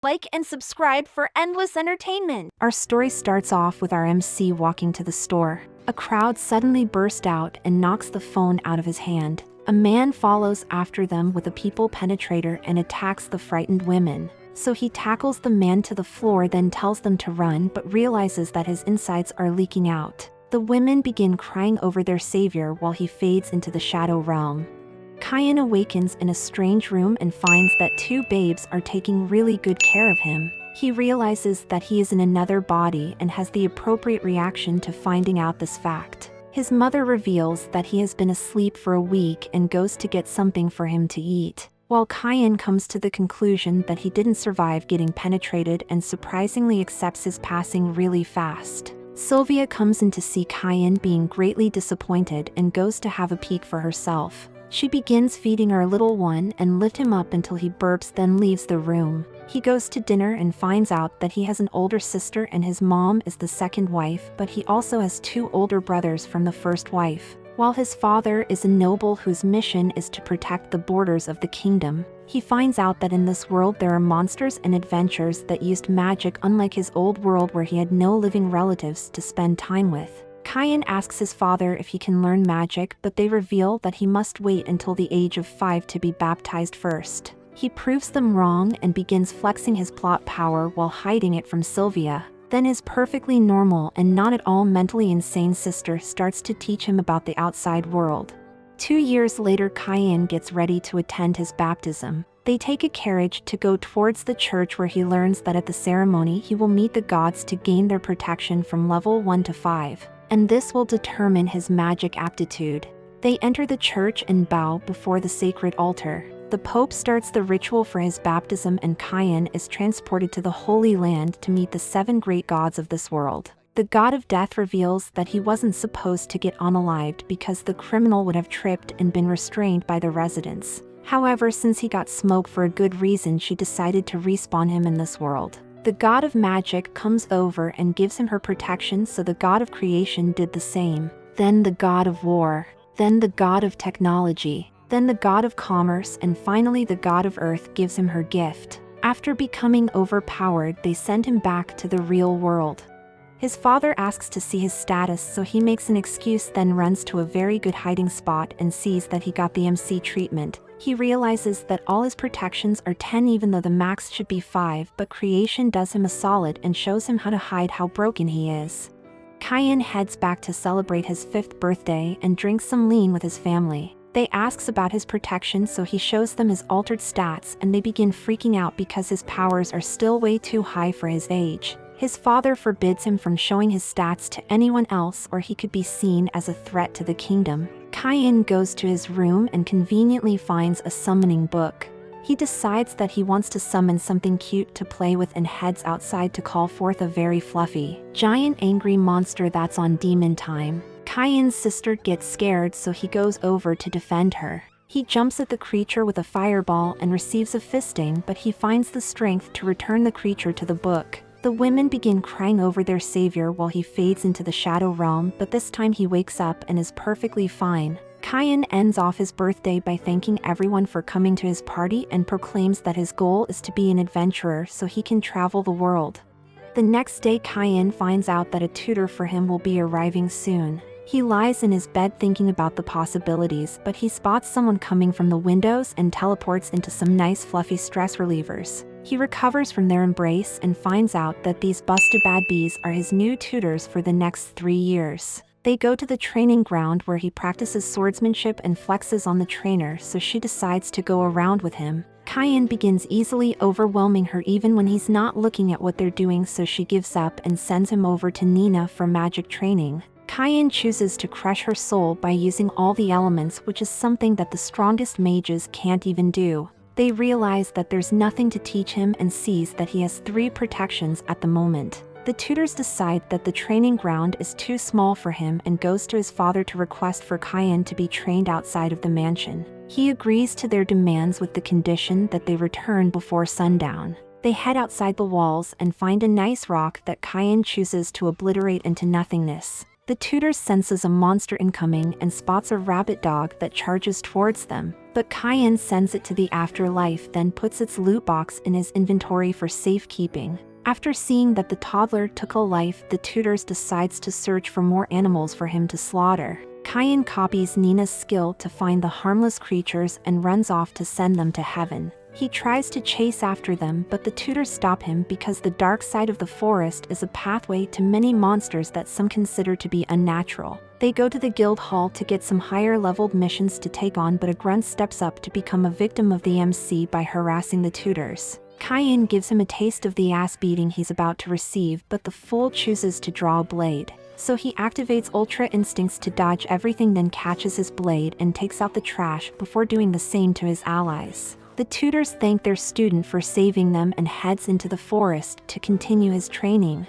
Like and subscribe for endless entertainment. Our story starts off with our MC walking to the store. A crowd suddenly bursts out and knocks the phone out of his hand. A man follows after them with a people penetrator and attacks the frightened women. So he tackles the man to the floor, then tells them to run, but realizes that his insides are leaking out. The women begin crying over their savior while he fades into the shadow realm. Kyan awakens in a strange room and finds that two babes are taking really good care of him. He realizes that he is in another body and has the appropriate reaction to finding out this fact. His mother reveals that he has been asleep for a week and goes to get something for him to eat, while Kyan comes to the conclusion that he didn't survive getting penetrated and surprisingly accepts his passing really fast. Sylvia comes in to see Kyan being greatly disappointed and goes to have a peek for herself. She begins feeding our little one and lift him up until he burps, then leaves the room. He goes to dinner and finds out that he has an older sister and his mom is the second wife, but he also has two older brothers from the first wife. While his father is a noble whose mission is to protect the borders of the kingdom, he finds out that in this world there are monsters and adventures that used magic, unlike his old world where he had no living relatives to spend time with. Kyan asks his father if he can learn magic, but they reveal that he must wait until the age of 5 to be baptized first. He proves them wrong and begins flexing his plot power while hiding it from Sylvia. Then his perfectly normal and not at all mentally insane sister starts to teach him about the outside world. 2 years later, Kyan gets ready to attend his baptism. They take a carriage to go towards the church where he learns that at the ceremony he will meet the gods to gain their protection from level 1 to 5. And this will determine his magic aptitude. They enter the church and bow before the sacred altar. The Pope starts the ritual for his baptism and Kyan is transported to the Holy Land to meet the 7 great gods of this world. The god of death reveals that he wasn't supposed to get unalived because the criminal would have tripped and been restrained by the residents. However, since he got smoke for a good reason, she decided to respawn him in this world. The god of magic comes over and gives him her protection, so the god of creation did the same. Then the god of war. Then the god of technology. Then the god of commerce, and finally the god of earth gives him her gift. After becoming overpowered, they send him back to the real world. His father asks to see his status, so he makes an excuse, then runs to a very good hiding spot and sees that he got the MC treatment. He realizes that all his protections are 10 even though the max should be 5, but creation does him a solid and shows him how to hide how broken he is. Kyan heads back to celebrate his 5th birthday and drinks some lean with his family. They asks about his protection, so he shows them his altered stats and they begin freaking out because his powers are still way too high for his age. His father forbids him from showing his stats to anyone else or he could be seen as a threat to the kingdom. Kyan goes to his room and conveniently finds a summoning book. He decides that he wants to summon something cute to play with and heads outside to call forth a very fluffy, giant angry monster that's on demon time. Kyan's sister gets scared, so he goes over to defend her. He jumps at the creature with a fireball and receives a fisting, but he finds the strength to return the creature to the book. The women begin crying over their savior while he fades into the shadow realm, but this time he wakes up and is perfectly fine. Kyan ends off his birthday by thanking everyone for coming to his party and proclaims that his goal is to be an adventurer so he can travel the world. The next day, Kyan finds out that a tutor for him will be arriving soon. He lies in his bed thinking about the possibilities, but he spots someone coming from the windows and teleports into some nice fluffy stress relievers. He recovers from their embrace and finds out that these busted bad bees are his new tutors for the next 3 years. They go to the training ground where he practices swordsmanship and flexes on the trainer, so she decides to go around with him. Kyan begins easily overwhelming her even when he's not looking at what they're doing, so she gives up and sends him over to Nina for magic training. Kyan chooses to crush her soul by using all the elements, which is something that the strongest mages can't even do. They realize that there's nothing to teach him and sees that he has 3 protections at the moment. The tutors decide that the training ground is too small for him and goes to his father to request for Kyan to be trained outside of the mansion. He agrees to their demands with the condition that they return before sundown. They head outside the walls and find a nice rock that Kyan chooses to obliterate into nothingness. The tutor senses a monster incoming and spots a rabbit dog that charges towards them. but Cayenne sends it to the afterlife, then puts its loot box in his inventory for safekeeping. After seeing that the toddler took a life, the tutors decides to search for more animals for him to slaughter. Cayenne copies Nina's skill to find the harmless creatures and runs off to send them to heaven. He tries to chase after them, but the tutors stop him because the dark side of the forest is a pathway to many monsters that some consider to be unnatural. They go to the guild hall to get some higher-leveled missions to take on, but a grunt steps up to become a victim of the MC by harassing the tutors. Cayenne gives him a taste of the ass beating he's about to receive, but the fool chooses to draw a blade. So he activates Ultra Instincts to dodge everything, then catches his blade and takes out the trash before doing the same to his allies. The tutors thank their student for saving them and heads into the forest to continue his training.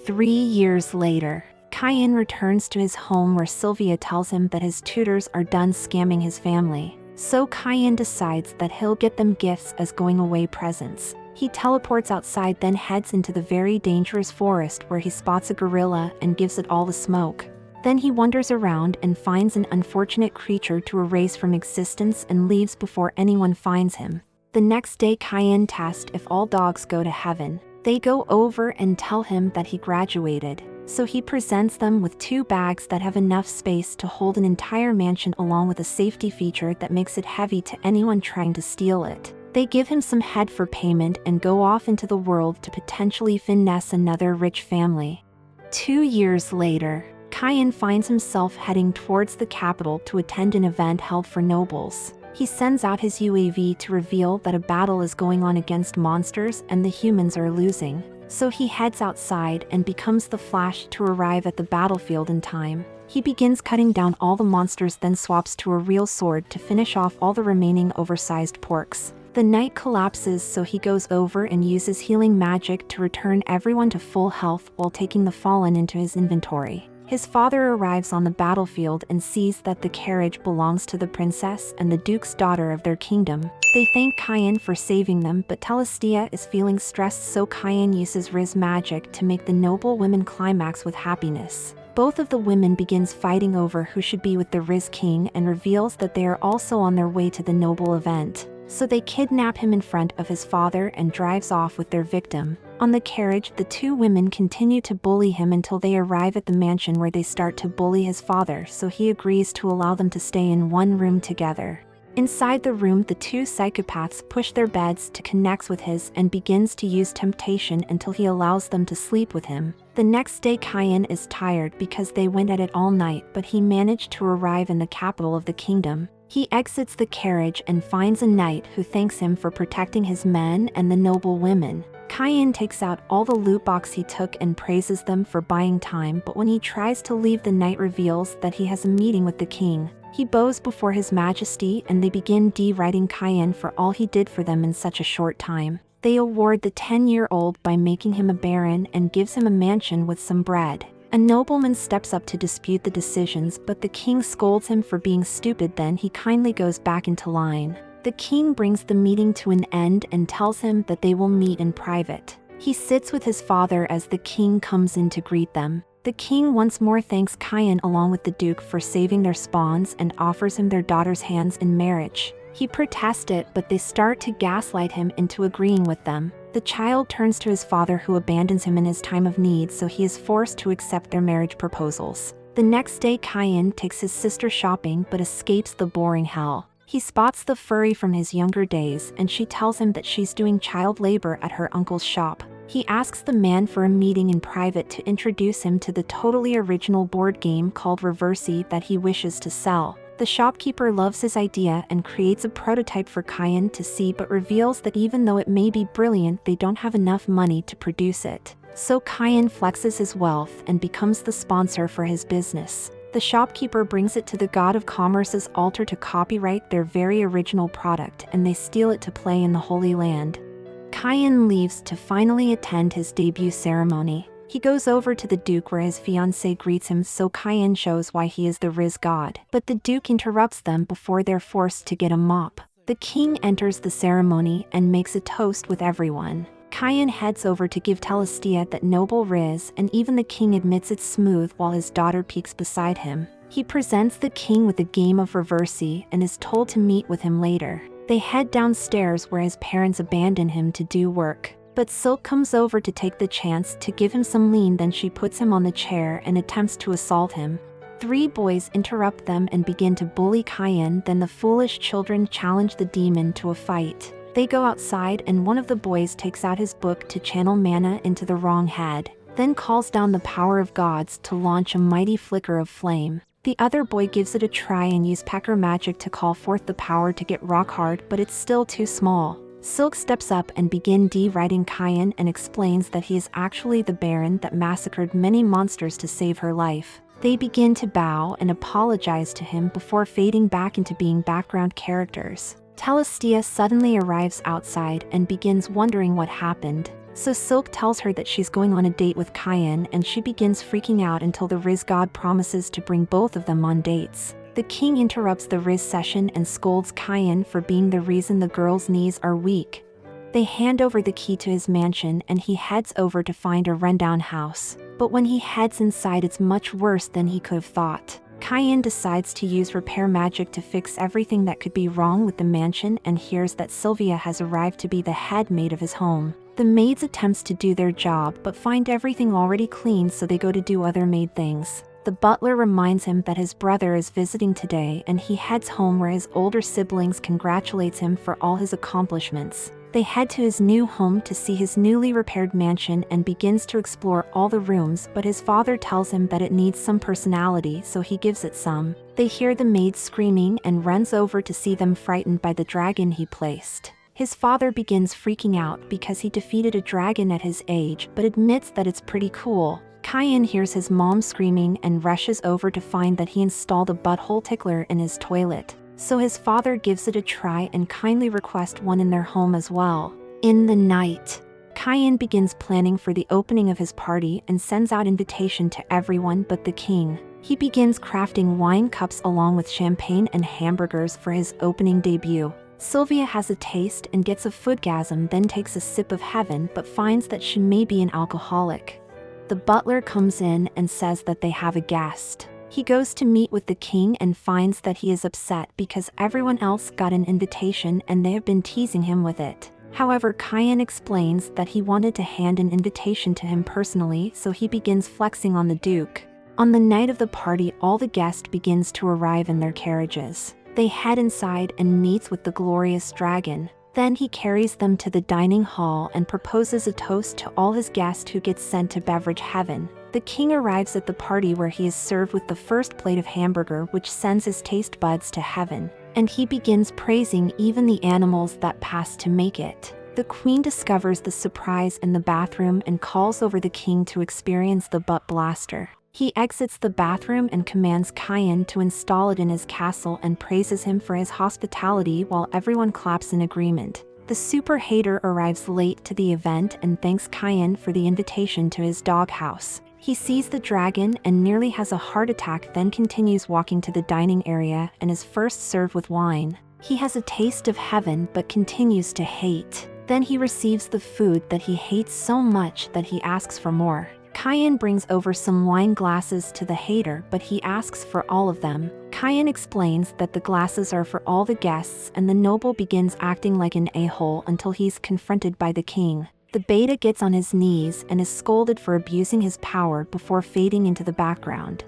3 years later, Cayenne returns to his home where Sylvia tells him that his tutors are done scamming his family. So Cayenne decides that he'll get them gifts as going-away presents. He teleports outside, then heads into the very dangerous forest where he spots a gorilla and gives it all the smoke. Then he wanders around and finds an unfortunate creature to erase from existence and leaves before anyone finds him. The next day, Cayenne tasks if all dogs go to heaven. They go over and tell him that he graduated. So he presents them with 2 bags that have enough space to hold an entire mansion, along with a safety feature that makes it heavy to anyone trying to steal it. They give him some head for payment and go off into the world to potentially finesse another rich family. 2 years later, Cayenne finds himself heading towards the capital to attend an event held for nobles. He sends out his UAV to reveal that a battle is going on against monsters and the humans are losing. So he heads outside and becomes the Flash to arrive at the battlefield in time. He begins cutting down all the monsters, then swaps to a real sword to finish off all the remaining oversized porks. The night collapses, so he goes over and uses healing magic to return everyone to full health while taking the fallen into his inventory. His father arrives on the battlefield and sees that the carriage belongs to the princess and the duke's daughter of their kingdom. They thank Cayenne for saving them, but Telestia is feeling stressed, so Cayenne uses Riz magic to make the noble women climax with happiness. Both of the women begins fighting over who should be with the Riz king and reveals that they are also on their way to the noble event. So they kidnap him in front of his father and drives off with their victim. On the carriage, the 2 women continue to bully him until they arrive at the mansion where they start to bully his father, so he agrees to allow them to stay in one room together. Inside the room, the 2 psychopaths push their beds to connect with his and begins to use temptation until he allows them to sleep with him. The next day, Cayenne is tired because they went at it all night, but he managed to arrive in the capital of the kingdom. He exits the carriage and finds a knight who thanks him for protecting his men and the noble women. Cayenne takes out all the loot box he took and praises them for buying time, but when he tries to leave, the knight reveals that he has a meeting with the king. He bows before his majesty and they begin deriding Cayenne for all he did for them in such a short time. They award the 10-year-old by making him a baron and gives him a mansion with some bread. A nobleman steps up to dispute the decisions, but the king scolds him for being stupid, then he kindly goes back into line. The king brings the meeting to an end and tells him that they will meet in private. He sits with his father as the king comes in to greet them. The king once more thanks Cayenne along with the duke for saving their spawns and offers him their daughter's hands in marriage. He protests it, but they start to gaslight him into agreeing with them. The child turns to his father, who abandons him in his time of need, so he is forced to accept their marriage proposals. The next day, Cayenne takes his sister shopping but escapes the boring hell. He spots the furry from his younger days and she tells him that she's doing child labor at her uncle's shop. He asks the man for a meeting in private to introduce him to the totally original board game called Reversi that he wishes to sell. The shopkeeper loves his idea and creates a prototype for Cayenne to see, but reveals that even though it may be brilliant, they don't have enough money to produce it. So Cayenne flexes his wealth and becomes the sponsor for his business. The shopkeeper brings it to the god of commerce's altar to copyright their very original product, and they steal it to play in the Holy Land. Cayenne leaves to finally attend his debut ceremony. He goes over to the Duke where his fiancée greets him, so Cayenne shows why he is the Riz god. But the Duke interrupts them before they're forced to get a mop. The king enters the ceremony and makes a toast with everyone. Cayenne heads over to give Telestia that noble Riz, and even the king admits it's smooth while his daughter peeks beside him. He presents the king with a game of reversey and is told to meet with him later. They head downstairs where his parents abandon him to do work. But Silk comes over to take the chance to give him some lean, then she puts him on the chair and attempts to assault him. 3 boys interrupt them and begin to bully Cayenne, then the foolish children challenge the demon to a fight. They go outside and one of the boys takes out his book to channel mana into the wrong head, then calls down the power of gods to launch a mighty flicker of flame. The other boy gives it a try and uses pecker magic to call forth the power to get rock hard, but it's still too small. Silk steps up and begins deriding Cayenne and explains that he is actually the Baron that massacred many monsters to save her life. They begin to bow and apologize to him before fading back into being background characters. Telestia suddenly arrives outside and begins wondering what happened. So Silk tells her that she's going on a date with Cayenne, and she begins freaking out until the Riz god promises to bring both of them on dates. The king interrupts the Riz session and scolds Cayenne for being the reason the girl's knees are weak. They hand over the key to his mansion and he heads over to find a rundown house. But when he heads inside, it's much worse than he could have thought. Cayenne decides to use repair magic to fix everything that could be wrong with the mansion and hears that Sylvia has arrived to be the head maid of his home. The maids attempts to do their job but find everything already clean, so they go to do other maid things. The butler reminds him that his brother is visiting today and he heads home where his older siblings congratulates him for all his accomplishments. They head to his new home to see his newly repaired mansion and begins to explore all the rooms, but his father tells him that it needs some personality, so he gives it some. They hear the maids screaming and runs over to see them frightened by the dragon he placed. His father begins freaking out because he defeated a dragon at his age, but admits that it's pretty cool. Cayenne hears his mom screaming and rushes over to find that he installed a butthole tickler in his toilet. So his father gives it a try and kindly requests one in their home as well. In the night, Cayenne begins planning for the opening of his party and sends out invitation to everyone but the king. He begins crafting wine cups along with champagne and hamburgers for his opening debut. Sylvia has a taste and gets a foodgasm, then takes a sip of heaven but finds that she may be an alcoholic. The butler comes in and says that they have a guest. He goes to meet with the king and finds that he is upset because everyone else got an invitation and they have been teasing him with it. However, Cayenne explains that he wanted to hand an invitation to him personally, so he begins flexing on the duke. On the night of the party, all the guests begins to arrive in their carriages. They head inside and meets with the glorious dragon. Then he carries them to the dining hall and proposes a toast to all his guests who get sent to beverage heaven. The king arrives at the party where he is served with the first plate of hamburger, which sends his taste buds to heaven, and he begins praising even the animals that pass to make it. The queen discovers the surprise in the bathroom and calls over the king to experience the butt blaster. He exits the bathroom and commands Cayenne to install it in his castle and praises him for his hospitality while everyone claps in agreement. The super hater arrives late to the event and thanks Cayenne for the invitation to his doghouse. He sees the dragon and nearly has a heart attack, then continues walking to the dining area and is first served with wine. He has a taste of heaven but continues to hate. Then he receives the food that he hates so much that he asks for more. Cayenne brings over some wine glasses to the hater, but he asks for all of them. Cayenne explains that the glasses are for all the guests, and the noble begins acting like an a-hole until he's confronted by the king. The beta gets on his knees and is scolded for abusing his power before fading into the background.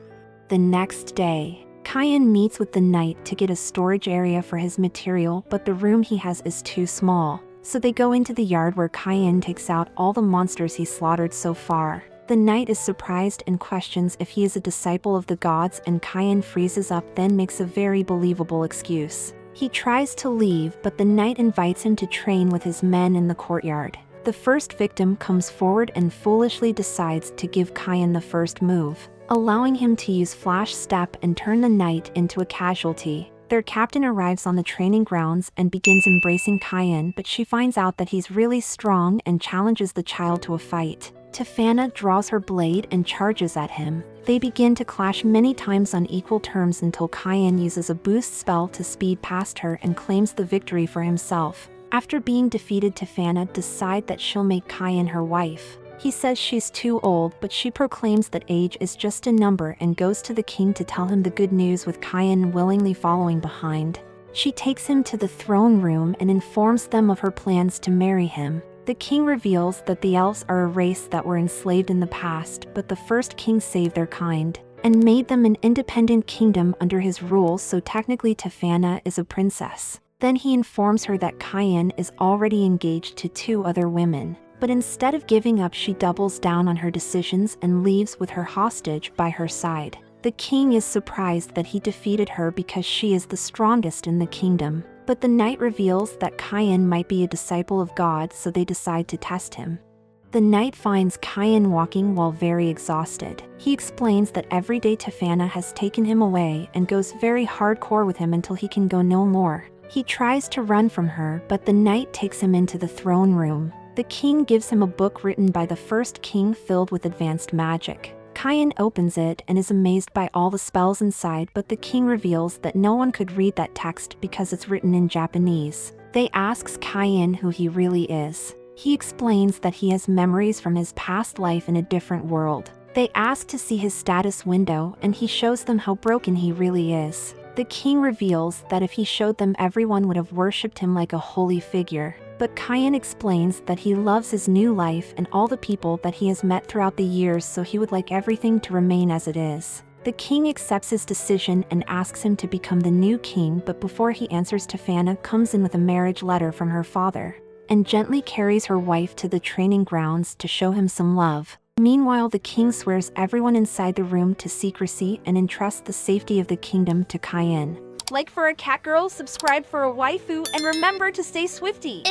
The next day, Cayenne meets with the knight to get a storage area for his material, but the room he has is too small. So they go into the yard where Cayenne takes out all the monsters he slaughtered so far. The knight is surprised and questions if he is a disciple of the gods, and Cayenne freezes up, then makes a very believable excuse. He tries to leave, but the knight invites him to train with his men in the courtyard. The first victim comes forward and foolishly decides to give Cayenne the first move, allowing him to use flash step and turn the knight into a casualty. Their captain arrives on the training grounds and begins embracing Cayenne, but she finds out that he's really strong and challenges the child to a fight. Tefana draws her blade and charges at him. They begin to clash many times on equal terms until Cayenne uses a boost spell to speed past her and claims the victory for himself. After being defeated, Tefana decides that she'll make Cayenne her wife. He says she's too old, but she proclaims that age is just a number and goes to the king to tell him the good news, with Cayenne willingly following behind. She takes him to the throne room and informs them of her plans to marry him. The king reveals that the elves are a race that were enslaved in the past, but the first king saved their kind and made them an independent kingdom under his rule, so technically Tefana is a princess. Then he informs her that Cayenne is already engaged to 2 other women. But instead of giving up, she doubles down on her decisions and leaves with her hostage by her side. The king is surprised that he defeated her because she is the strongest in the kingdom. But the knight reveals that Cayenne might be a disciple of God, so they decide to test him. The knight finds Cayenne walking while very exhausted. He explains that every day Tefana has taken him away and goes very hardcore with him until he can go no more. He tries to run from her, but the knight takes him into the throne room. The king gives him a book written by the first king filled with advanced magic. Cayenne opens it and is amazed by all the spells inside, but the king reveals that no one could read that text because it's written in Japanese. They asks Cayenne who he really is. He explains that he has memories from his past life in a different world. They ask to see his status window, and he shows them how broken he really is. The king reveals that if he showed them, everyone would have worshipped him like a holy figure. But Cayenne explains that he loves his new life and all the people that he has met throughout the years, so he would like everything to remain as it is. The king accepts his decision and asks him to become the new king, but before he answers, Tefana comes in with a marriage letter from her father and gently carries her wife to the training grounds to show him some love. Meanwhile, the king swears everyone inside the room to secrecy and entrusts the safety of the kingdom to Cayenne. Like for a cat girl, subscribe for a waifu, and remember to stay swifty.